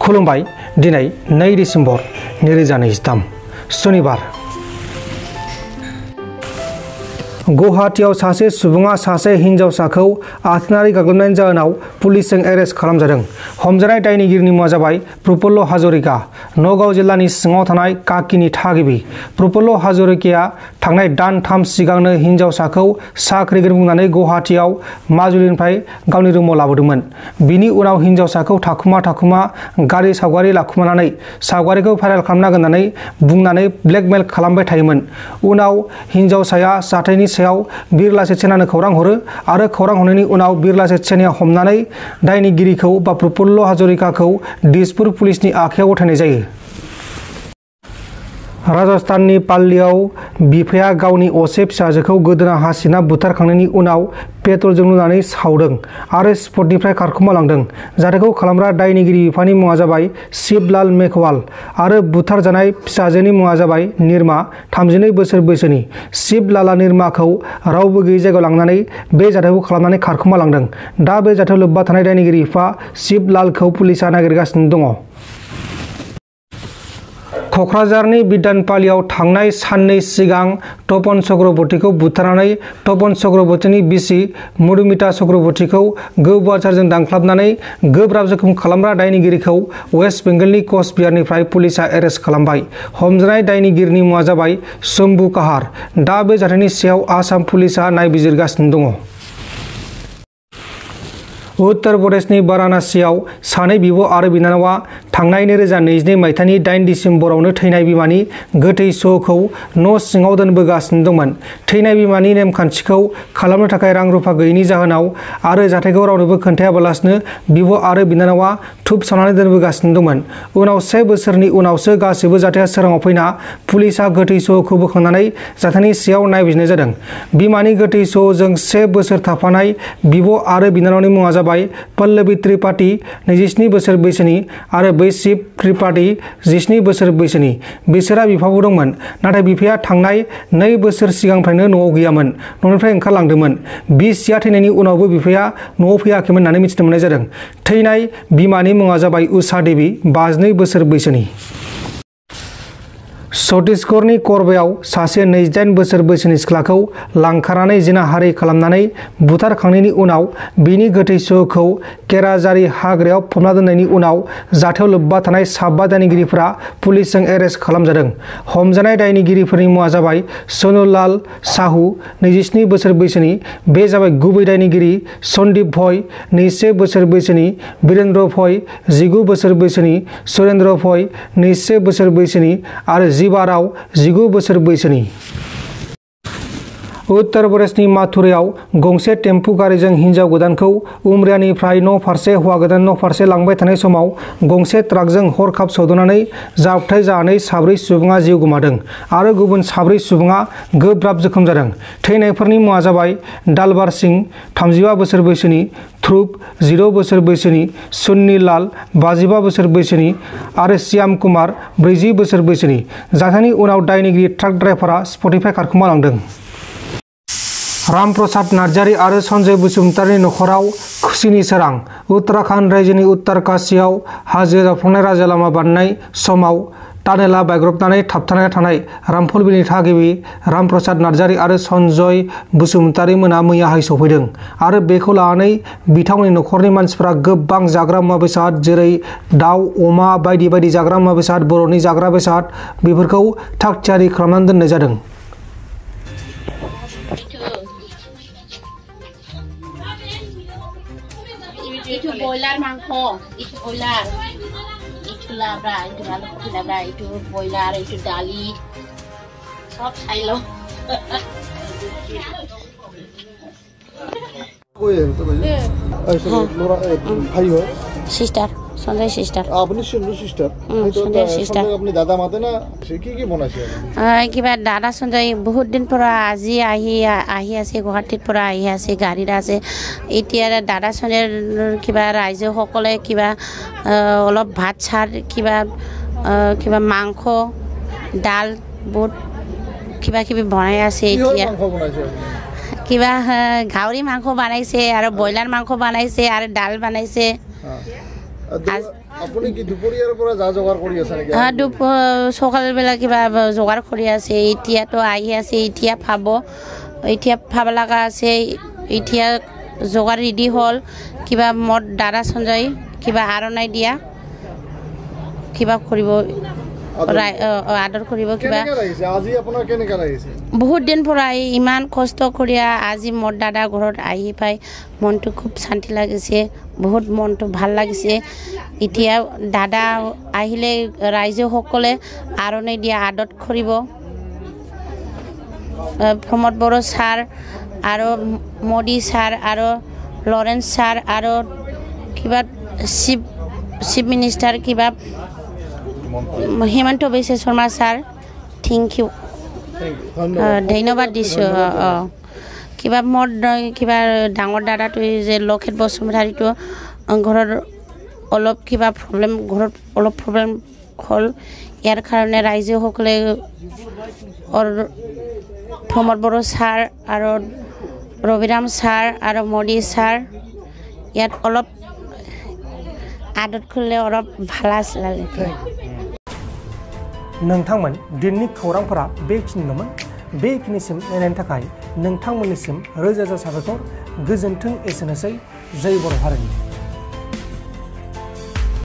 खुलुमबाय दिनै 2 डिसेम्बर 2023 शनिबार गुवाहाटीआव सासे सुबुङा सासे हिनजावसाखौ आथोनारि गाग्लोबनायनि जाहोनाव पुलिसजों एरेस्ट खालामजादों। हमजानाय दायनिगिरिनि मुङा जाबाय प्रफुल्ल हाजरिका। नगाव जिल्लानि सिङाव थानाय काकीनि थागिबि प्रफुल्ल हाजरिकाया थांनाय दानथाम सिगांनो हिनजावसाखौ साख्रिगोन बुंनानै गुवाहाटीआव माजुलिनिफ्राय गावनि रुमाव लाबोदोंमोन। बिनि उनाव हिनजावसाखौ थाखुमा गारि सावगारि लाखुमानानै सावगारिखौ भाइरेल खालामना होननानै बुंनानै ब्लेकमेल खालामबाय थायोमोन। उनाव हिनजावसाया जाथायनि सायाव बिरला सेनानो खौरां हरो आरो खौरां हरनायनि उनाव बिरला सेनाया हमनानै दायनिगिरिखौ बा प्रफुल्ल हाजरिकाखौ दिसपुर पुलिसनि आखायाव गथायनाय जायो। राजस्थाननि पाल्लीआव बिफाया गावनि असे फिसाजोखौ गोदोना हासिना बुथारखांनायनि उनाव पेट्रलजों लुनानै सावदों आरो स्पटनिफ्राय खारखोमालांदों। जाथायखौ खालामग्रा दायनिगिरि बिफानि मुङा जाबाय शिवलाल मेघवाल आरो बुथारजानाय फिसाजोनि मुङा जाबाय निरमा 32 बोसोर बैसोनि। शिवलाला निरमाखौ रावबो गैयै जायगायाव लांनानै बे जाथायखौ खालामनानै खारखोमालांदों। दा बे जाथायाव लोब्बा थानाय दायनिगिरि बिफा शिवलालखौ पुलिसा नागिरगासिनो दङ। कक्राझारनि बिधानपाल्लीआव थांनाय साननै सिगां तपन चक्रवर्तीखौ बुथारनानै तपन चक्रवर्तीनि बिसि मधुमिता चक्रवर्तीखौ गोबौआचारजों दानख्लाबनानै गोब्राब जखम खालामग्रा दायनिगिरिखौ वेस्ट बेंगलनि कचबिहारनिफ्राय पुलिसा एरेस्ट खालामबाय। हमजानाय दायनिगिरिनि मुङा जाबाय शम्भु काहार। दा बे जाथायनि सायाव आसाम पुलिसा नायबिजिरगासिनो दङ। उत्तर प्रदेशनि वाराणसीआव सानै बिब' आरो बिनानावा थांनाय 2022 मायथाइनि 8 डिसेम्बरावनो थैनाय बिमानि गोथै सहखौ न' सिङाव दोनबोगासिनो दंमोन। थैनाय बिमानि नेमखान्थिखौ खालामनो थाखाय रां रुफा गैयैनि जाहोनाव आरो जाथायखौ रावनोबो खोन्थायाबालासिनो बिब' आरो बिनानावा धुप सावनानै दोनबोगासिनो दंमोन। उनाव 1 बोसोरनि उनावसो गासैबो जाथाया सोराङाव फैना पुलिसा गोथै सहखौ बोखांनानै जाथायनि सायाव नायबिजिरनाय जादों। बिमानि गोथै सहजों 1 बोसोर थाफानाय बिब' आरो बिनानावनि मुङा जाबाय पल्लवी त्रिपाठी 27 बोसोर बैसोनि आरो बैशिव त्रिपाठी 17 बोसोर बैसोनि। बिसोरहा बिफाबो दंमोन, नाथाय बिफाया थांनाय 2 बोसोर सिगांनिफ्रायनो न'आव गैयामोन, न'निफ्राय ओंखारलांदोंमोन। बिसिया थैनायनि उनावबो बिफाया न'आव फैयाखैमोन होननानै मिथिनो मोननाय जादों। थैनाय बिमानि मुङा जाबाय उषा देवी 52 बोसोर बैसोनि। छत्तीसगढ़नि करबायाव सासे 28 बोसोर बैसोनि सिख्लाखौ लांखारनानै जिनाहारि खालामनानै बुथारखांनायनि उनाव बिनि गोथै सहखौ केराजारि हाग्रायाव फबना दोननायनि उनाव जाथायाव लोब्बा थानाय 7 दायनिगिरिफोरा पुलिसजों एरेस्ट खालामजादों। हमजानाय दायनिगिरिफोरनि मुङा जाबाय सोनुलाल साहू 27 बोसोर बैसोनि। बे जाबाय गुबै दायनिगिरि सन्दीप भय 21 बोसोर बैसोनि, वीरेंद्र भय 19 बोसोर बैसोनि, सुरेंद्र भय 21 बोसोर बैसोनि आरो जीवाराव 19 बोसोर बैसोनि। उत्तर प्रदेशनि माथुरायाव गंसे टेम्पु गारिजों हिन्जाव गोदानखौ उमरियानिफ्राय न' फारसे हौवा गोदान न' फारसे लांबाय थानाय समाव गंसे ट्राकजों हरखाब सौदावनानै जाब्रबथाय जानानै 4 सुबुङा जिउ गोमादों आरो गुबुन 4 सुबुङा गोब्राब जखम जादों। थैनायफोरनि मुङा जाबाय दालबार सिंह 35 बोसोर बैसोनि, ध्रुव 0 बोसोर बैसोनि, सुन्नी लाल 55 बोसोर बैसोनि आरो श्याम कुमार 40 बोसोर बैसोनि। जाथायनि उनाव दायनिगिरि ट्राक ड्राइभारा स्पटनिफ्राय खारखोमालांदों। रामप्रसाद नार्जारी आरो सन्जय बसुमतारीनि नखराव खुसिनि सोरां। उत्तराखन्ड रायजोनि उत्तरकाशीआव हाजो जावफ्लांनाय राजा लामा बानायनाय समाव टानेला बायग्रबनानै थाबथाना थानाय रामफलबिलनि थागिबि रामप्रसाद नार्जारी आरो सन्जय बसुमतारी मोना मैयाहाय सफैदों आरो बेखौ लानानै बिथांमोननि नखरनि मानसिफोरा गोबां जाग्रा मुवा बेसाद जेरै दाउ, अमा बायदि बायदि जाग्रा मुवा बेसाद, बर'नि जाग्रा बेसाद बेफोरखौ थाग थियारि खालामनानै दोननाय जादों। Itu boiler mangko, itu boiler, itu labra, itu lalu kopi labra, itu boiler, itu dali, सब खाइलो। कोई है तो भाई ऐसे लोरा भाई हो सिस्टर सन्जय सिस्टर आपने सिस्टर सन्जय सिस्टर अपने दादा माते ना কি বনাইছে কিবা দাদা সঞ্জয় বহুত দিন পৰা আজি আহি আছে গুৱাহাটীৰ পৰা আহি আছে গাড়ীত আছে। এতিয়া দাদা সঞ্জয়ৰ কিবা ৰাইজসকলে কিবা অলপ ভাত চাৰ কিবা মাংস ডাল বুট কিবা কিবি বনাই আছে। এতিয়া কিবা গাহৰি মাংস বনাইছে আৰু ব্ৰইলাৰ মাংস বনাইছে আৰু ডাল বনাইছে। আপুনি কি দুপৰীয়াৰ পৰা যা যোগাৰ কৰি আছে নেকি? সকালবেলা কিবা যোগাৰ কৰি আছে, এতিয়াতো আহি আছে, এতিয়া ফাব লগা আছে, এতিয়া যোগাৰ ৰেডি হ'ল, কিবা মোৰ দাদা সঞ্জয় কিবা আৰণাই দিয়া কিবা কৰিব, আদৰ কৰিব কিবা। আজি আপোনাৰ কেনেকৈ লাগিছে? বহুত দিন পৰা ইমান কষ্ট কৰি আজি মোৰ দাদা ঘৰত আহি পাই মনটো খুব শান্তি লাগিছে, বহুত মনটো ভাল লাগিছে। এতিয়া দাদা আহিলে ৰাইজসকলে আৰণাই দিয়া আদৰ কৰিব। প্ৰমোদ বড়ো ছাৰ আৰু মোদী ছাৰ আৰু লৰেন্স ছাৰ আৰু কিবা চিফ মিনিষ্টাৰ কিবা Himanta Biswa Sarma sir, thank you, ধন্যবাদ দিছোঁ। কিবা মোৰ কিবা ডাঙৰ দাদাটো যে লক্ষিত বসুমতাৰীটো ঘৰত অলপ কিবা প্ৰব্লেম হ'ল, ইয়াৰ কাৰণে ৰাইজসকলে প্ৰমোদ বড়ো ছাৰ আৰু ৰবিৰাম ছাৰ আৰু মোদী ছাৰ ইয়াত অলপ आदत खुले और भला नोंथांमोन दिननि खौरांफोरा बेखिनिल'मोन। बेखिनिसिम नायनायनि थाखाय नोंथांमोननिसिम रोजा रोजा साबायखर। गोजोन्थों। एसेनोसै। जय बर' हारिनि।